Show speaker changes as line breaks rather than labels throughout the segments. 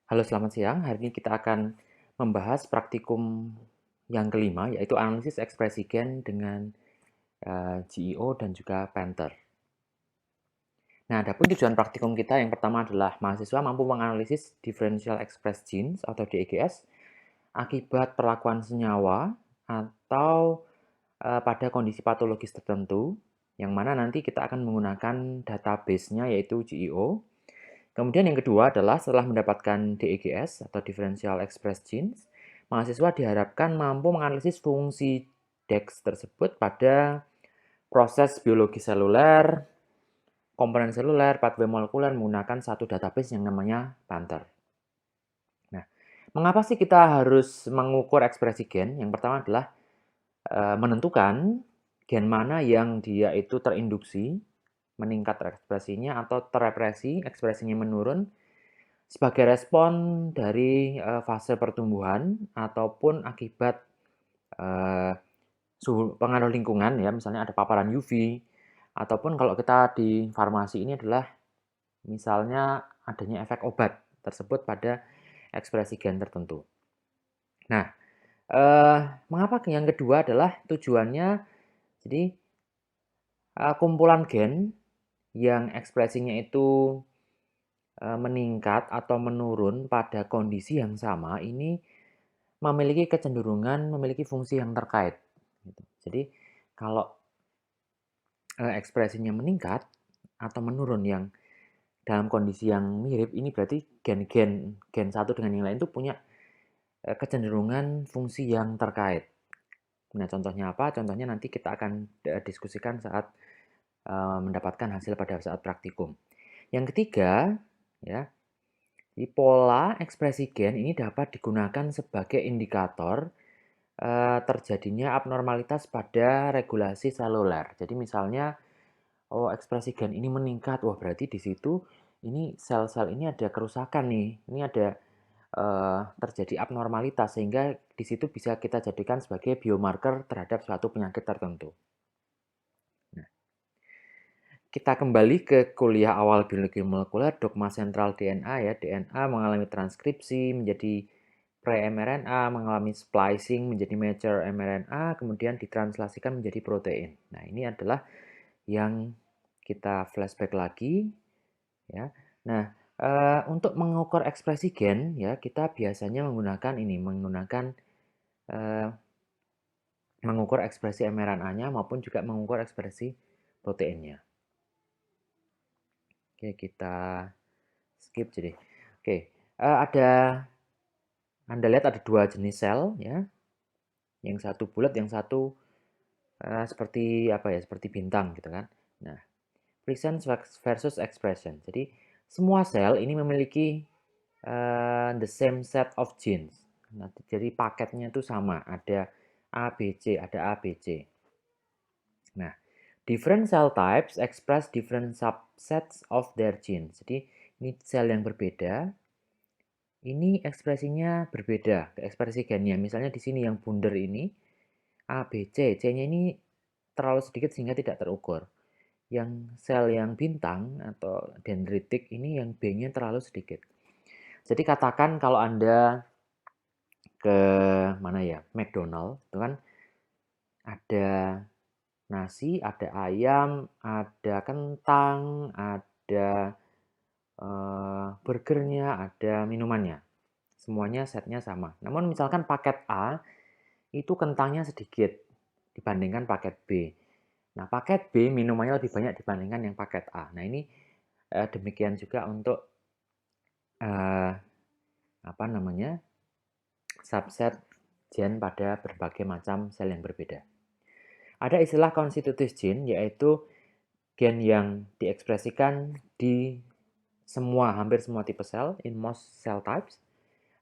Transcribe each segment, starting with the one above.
Halo, selamat siang. Hari ini kita akan membahas praktikum yang kelima, yaitu analisis ekspresi gen dengan GEO dan juga Panther. Nah, adapun tujuan praktikum kita yang pertama adalah mahasiswa mampu menganalisis differential express genes atau DEGS akibat perlakuan senyawa atau pada kondisi patologis tertentu, yang mana nanti kita akan menggunakan database-nya yaitu GEO. Kemudian yang kedua adalah setelah mendapatkan DEGS atau Differential Express Genes, mahasiswa diharapkan mampu menganalisis fungsi DEX tersebut pada proses biologi seluler, komponen seluler, pathway molekuler menggunakan satu database yang namanya Panther. Nah, mengapa sih kita harus mengukur ekspresi gen? Yang pertama adalah menentukan gen mana yang dia itu terinduksi, meningkat ekspresinya atau terrepresi, ekspresinya menurun, sebagai respon dari fase pertumbuhan ataupun akibat pengaruh lingkungan ya, misalnya ada paparan UV, ataupun kalau kita di farmasi ini adalah misalnya adanya efek obat tersebut pada ekspresi gen tertentu. Nah, mengapa yang kedua adalah tujuannya jadi kumpulan gen yang ekspresinya itu meningkat atau menurun pada kondisi yang sama ini memiliki kecenderungan memiliki fungsi yang terkait. Gitu. Jadi kalau ekspresinya meningkat atau menurun yang dalam kondisi yang mirip, ini berarti gen satu dengan yang lain itu punya kecenderungan fungsi yang terkait. Nah, contohnya apa? Contohnya nanti kita akan diskusikan saat mendapatkan hasil pada saat praktikum. Yang ketiga, ya, di pola ekspresi gen ini dapat digunakan sebagai indikator terjadinya abnormalitas pada regulasi seluler. Jadi misalnya, oh ekspresi gen ini meningkat, wah berarti di situ ini sel-sel ini ada kerusakan nih, ini ada terjadi abnormalitas sehingga di situ bisa kita jadikan sebagai biomarker terhadap suatu penyakit tertentu. Nah, kita kembali ke kuliah awal biologi molekuler, dogma sentral DNA ya. DNA mengalami transkripsi menjadi pre-mRNA, mengalami splicing menjadi mature mRNA, kemudian ditranslasikan menjadi protein. Nah, ini adalah yang kita flashback lagi ya. Nah, untuk mengukur ekspresi gen ya, kita biasanya menggunakan mengukur ekspresi mRNA-nya maupun juga mengukur ekspresi proteinnya. Oke, kita skip jadi. Oke, ada Anda lihat ada dua jenis sel ya. Yang satu bulat, yang satu seperti apa ya? Seperti bintang gitu kan. Nah, presence versus expression. Jadi semua sel ini memiliki the same set of genes. Nah, jadi paketnya itu sama, ada A, B, C, ada A, B, C. Nah, different cell types express different subsets of their genes. Jadi ini sel yang berbeda, ini ekspresinya berbeda, ekspresi gennya. Misalnya di sini yang bundar ini A, B, C, C-nya ini terlalu sedikit sehingga tidak terukur. Yang sel yang bintang atau dendritik ini yang B-nya terlalu sedikit. Jadi katakan kalau Anda ke mana ya, McDonald, itu kan ada nasi, ada ayam, ada kentang, ada burgernya, ada minumannya. Semuanya setnya sama. Namun misalkan paket A itu kentangnya sedikit dibandingkan paket B. Nah, paket B minumannya lebih banyak dibandingkan yang paket A. Nah, ini demikian juga untuk eh, apa namanya subset gen pada berbagai macam sel yang berbeda. Ada istilah constitutive gene, yaitu gen yang diekspresikan di hampir semua tipe sel, in most cell types.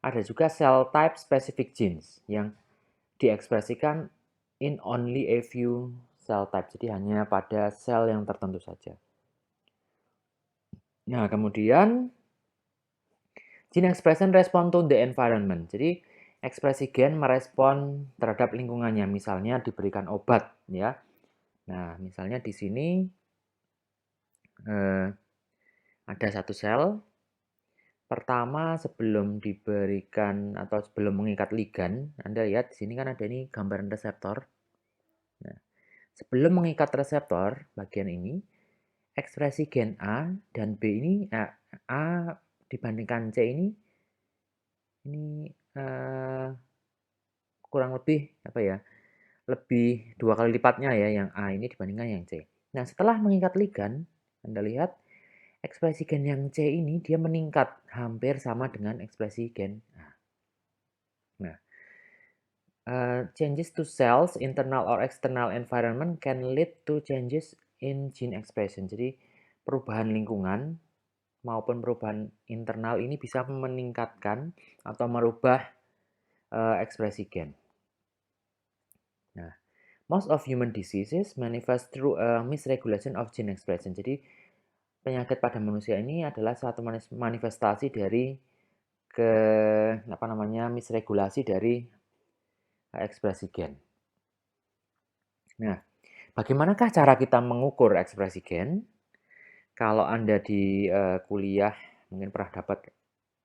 Ada juga cell type specific genes yang diekspresikan in only a few cell type, jadi hanya pada sel yang tertentu saja. Nah, kemudian gene expression respond to the environment. Jadi ekspresi gen merespon terhadap lingkungannya, misalnya diberikan obat ya. Nah, misalnya di sini ada satu sel Pertama, sebelum diberikan atau sebelum mengikat ligan, Anda lihat di sini kan ada ini gambaran reseptor. Nah, sebelum mengikat reseptor bagian ini, ekspresi gen A dan B ini A dibandingkan C ini kurang lebih apa ya? Lebih 2 kali lipatnya ya yang A ini dibandingkan yang C. Nah, setelah mengikat ligan, Anda lihat ekspresi gen yang C ini dia meningkat hampir sama dengan ekspresi gen A. Nah, changes to cells, internal or external environment can lead to changes in gene expression. Jadi, perubahan lingkungan maupun perubahan internal ini bisa meningkatkan atau merubah ekspresi gen. Nah, most of human diseases manifest through a misregulation of gene expression. Jadi, penyakit pada manusia ini adalah suatu manifestasi dari misregulasi dari ekspresi gen. Nah, bagaimanakah cara kita mengukur ekspresi gen? Kalau Anda di kuliah mungkin pernah dapat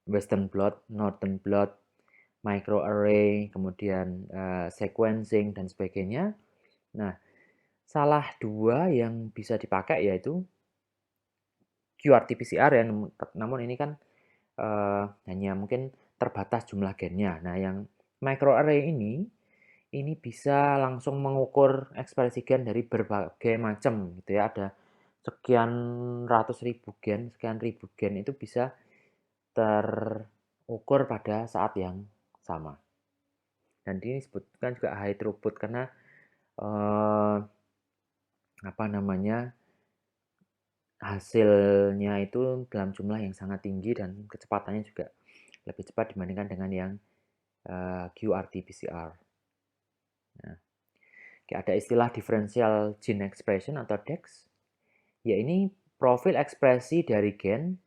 Western blot, Northern blot, microarray, kemudian sequencing dan sebagainya. Nah, salah dua yang bisa dipakai yaitu QRT-PCR ya, namun ini kan hanya mungkin terbatas jumlah gennya. Nah, yang microarray ini bisa langsung mengukur ekspresi gen dari berbagai macam gitu ya. Ada sekian ratus ribu gen, sekian ribu gen itu bisa terukur pada saat yang sama. Dan ini disebutkan juga high throughput karena hasilnya itu dalam jumlah yang sangat tinggi dan kecepatannya juga lebih cepat dibandingkan dengan yang QRT-PCR. Nah, ada istilah differential gene expression atau DEX, ya ini profil ekspresi dari gen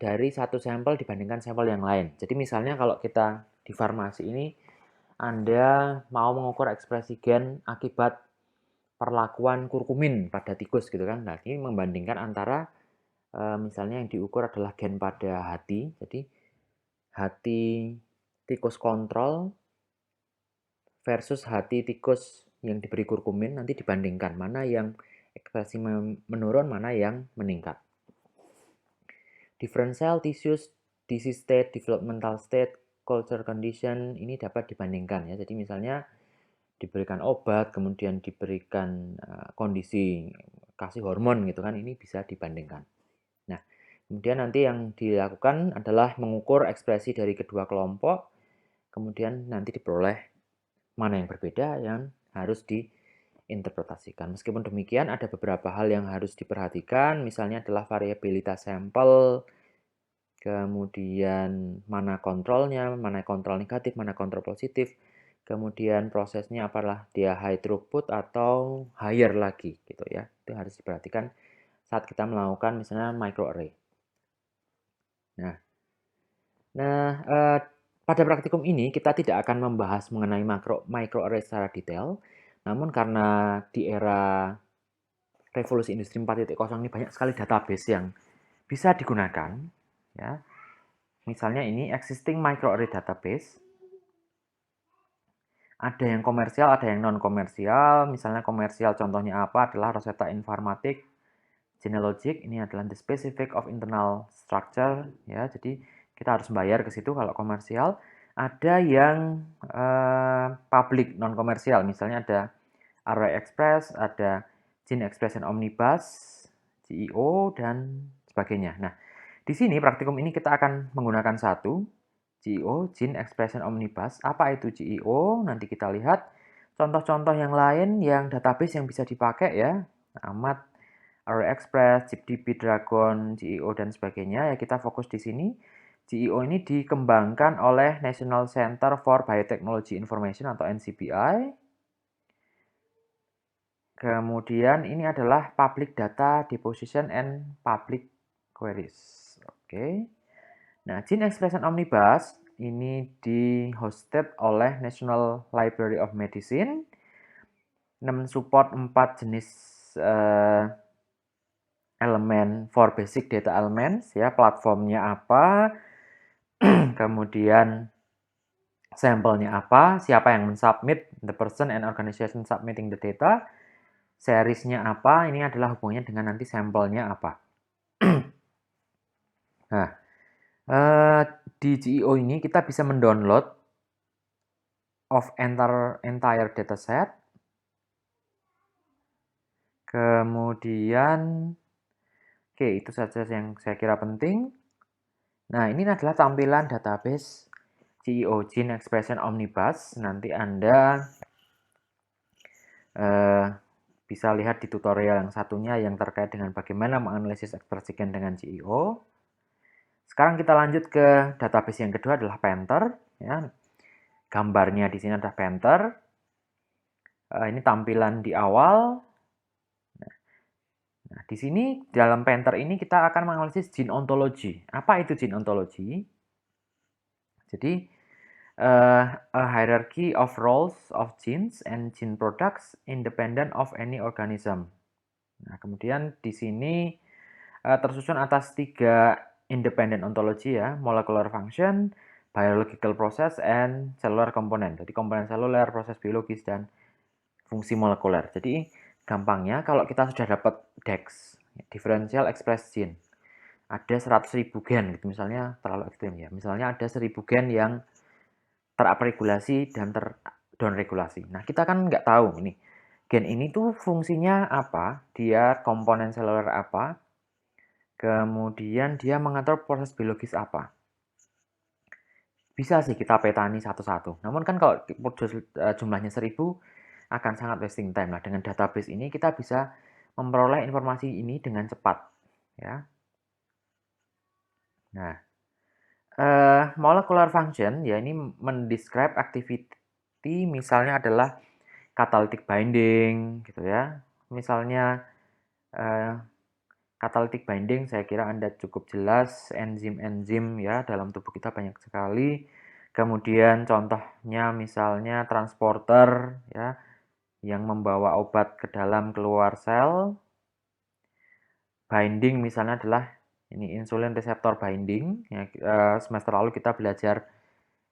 dari satu sampel dibandingkan sampel yang lain. Jadi misalnya kalau kita di farmasi ini, Anda mau mengukur ekspresi gen akibat perlakuan kurkumin pada tikus gitu kan. Nah, ini membandingkan antara misalnya yang diukur adalah gen pada hati. Jadi hati tikus kontrol versus hati tikus yang diberi kurkumin, nanti dibandingkan mana yang ekspresi menurun, mana yang meningkat. Different cell tissues, disease state, developmental state, culture condition ini dapat dibandingkan ya. Jadi misalnya diberikan obat, kemudian diberikan kondisi kasih hormon gitu kan, ini bisa dibandingkan. Nah, kemudian nanti yang dilakukan adalah mengukur ekspresi dari kedua kelompok, kemudian nanti diperoleh mana yang berbeda yang harus diinterpretasikan. Meskipun demikian, ada beberapa hal yang harus diperhatikan, misalnya adalah variabilitas sampel, kemudian mana kontrolnya, mana kontrol negatif, mana kontrol positif, kemudian prosesnya apakah dia high throughput atau higher lagi gitu ya. Itu harus diperhatikan saat kita melakukan misalnya microarray. Nah, pada praktikum ini kita tidak akan membahas mengenai microarray secara detail, namun karena di era revolusi industri 4.0 ini banyak sekali database yang bisa digunakan, ya. Misalnya ini existing microarray database. Ada yang komersial, ada yang non komersial. Misalnya komersial contohnya apa adalah Rosetta Informatik, Genealogic. Ini adalah the specific of internal structure ya. Jadi kita harus bayar ke situ kalau komersial. Ada yang public non komersial. Misalnya ada Array Express, ada Gene Expression Omnibus, GEO dan sebagainya. Nah, di sini praktikum ini kita akan menggunakan satu GEO, Gene Expression Omnibus. Apa itu GEO? Nanti kita lihat contoh-contoh yang lain yang database yang bisa dipakai ya. Amat, Array Express, ChipDB, Dragon, GEO dan sebagainya. Ya kita fokus di sini. GEO ini dikembangkan oleh National Center for Biotechnology Information atau NCBI. Kemudian ini adalah public data deposition and public queries. Oke. Nah, Gene Expression Omnibus ini di-hosted oleh National Library of Medicine, mensupport 4 jenis elemen for basic data elements ya, platformnya apa, kemudian sampelnya apa, siapa yang mensubmit, the person and organization submitting the data, seriesnya apa, ini adalah hubungannya dengan nanti sampelnya apa. Nah, di GEO ini kita bisa mendownload of entire dataset. Kemudian, oke, itu saja yang saya kira penting. Nah, ini adalah tampilan database GEO, Gene Expression Omnibus. Nanti Anda bisa lihat di tutorial yang satunya yang terkait dengan bagaimana menganalisis ekspresi gen dengan GEO. Sekarang kita lanjut ke database yang kedua adalah Panther. Ya. Gambarnya di sini ada Panther. Ini tampilan di awal. Nah, di sini dalam Panther ini kita akan menganalisis gene ontology. Apa itu gene ontology? Jadi a hierarchy of roles of genes and gene products independent of any organism. Nah, kemudian di sini tersusun atas 3 independent ontology ya, molecular function, biological process, and cellular component. Jadi komponen seluler, proses biologis, dan fungsi molekuler. Jadi gampangnya kalau kita sudah dapat DEX, differential express gene, ada 100.000 gen gitu, misalnya terlalu ekstrim ya. Misalnya ada 1.000 gen yang terupregulasi dan terdownregulasi. Nah, kita kan nggak tahu ini gen ini tuh fungsinya apa, dia komponen seluler apa, kemudian dia mengatur proses biologis apa. Bisa sih kita petani satu-satu. Namun kan kalau jumlahnya 1.000 akan sangat wasting time. Nah, dengan database ini kita bisa memperoleh informasi ini dengan cepat. Ya. Nah, molecular function ya ini mendescribe activity misalnya adalah catalytic binding gitu ya. Misalnya catalytic binding saya kira Anda cukup jelas, enzim-enzim ya dalam tubuh kita banyak sekali. Kemudian contohnya misalnya transporter ya yang membawa obat ke dalam keluar sel. Binding misalnya adalah ini insulin reseptor binding ya, semester lalu kita belajar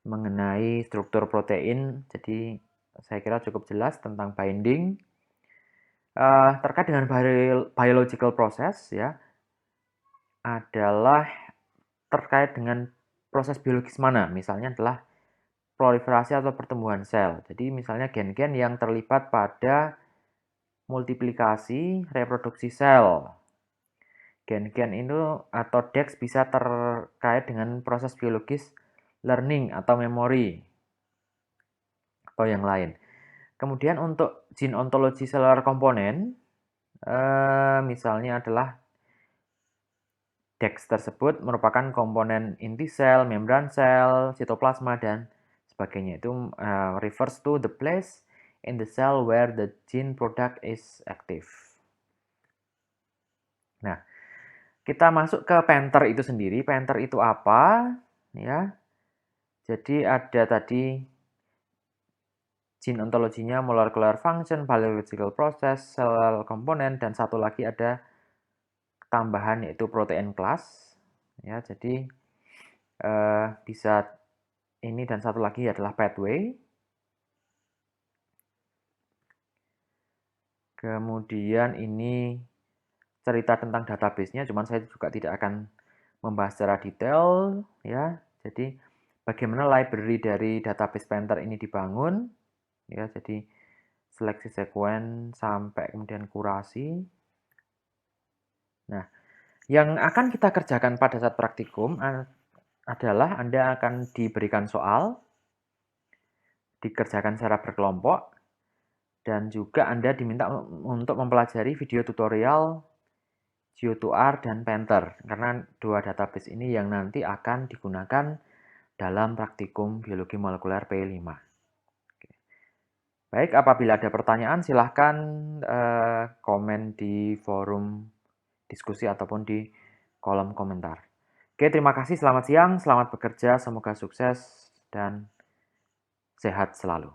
mengenai struktur protein, jadi saya kira cukup jelas tentang binding. Terkait dengan biological process ya adalah terkait dengan proses biologis mana, misalnya adalah proliferasi atau pertumbuhan sel. Jadi misalnya gen-gen yang terlibat pada multiplikasi reproduksi sel. Gen-gen itu atau DEX bisa terkait dengan proses biologis learning atau memori atau yang lain. Kemudian untuk gene ontologi cellular komponen, misalnya adalah DEX tersebut merupakan komponen inti sel, membran sel, sitoplasma, dan sebagainya. Itu refers to the place in the cell where the gene product is active. Nah, kita masuk ke Panther itu sendiri. Panther itu apa? Ya, jadi ada tadi gene ontologinya, molecular function, biological process, cell component, dan satu lagi ada tambahan yaitu protein class. Ya, jadi bisa ini dan satu lagi adalah pathway. Kemudian ini cerita tentang database-nya, cuman saya juga tidak akan membahas secara detail ya. Jadi bagaimana library dari database Panther ini dibangun ya, jadi seleksi sekuen sampai kemudian kurasi. Nah, yang akan kita kerjakan pada saat praktikum adalah Anda akan diberikan soal, dikerjakan secara berkelompok, dan juga Anda diminta untuk mempelajari video tutorial GeoToR dan Panther, karena dua database ini yang nanti akan digunakan dalam praktikum biologi molekuler P5. Baik, apabila ada pertanyaan silahkan komen di forum diskusi ataupun di kolom komentar. Oke, terima kasih, selamat siang, selamat bekerja, semoga sukses dan sehat selalu.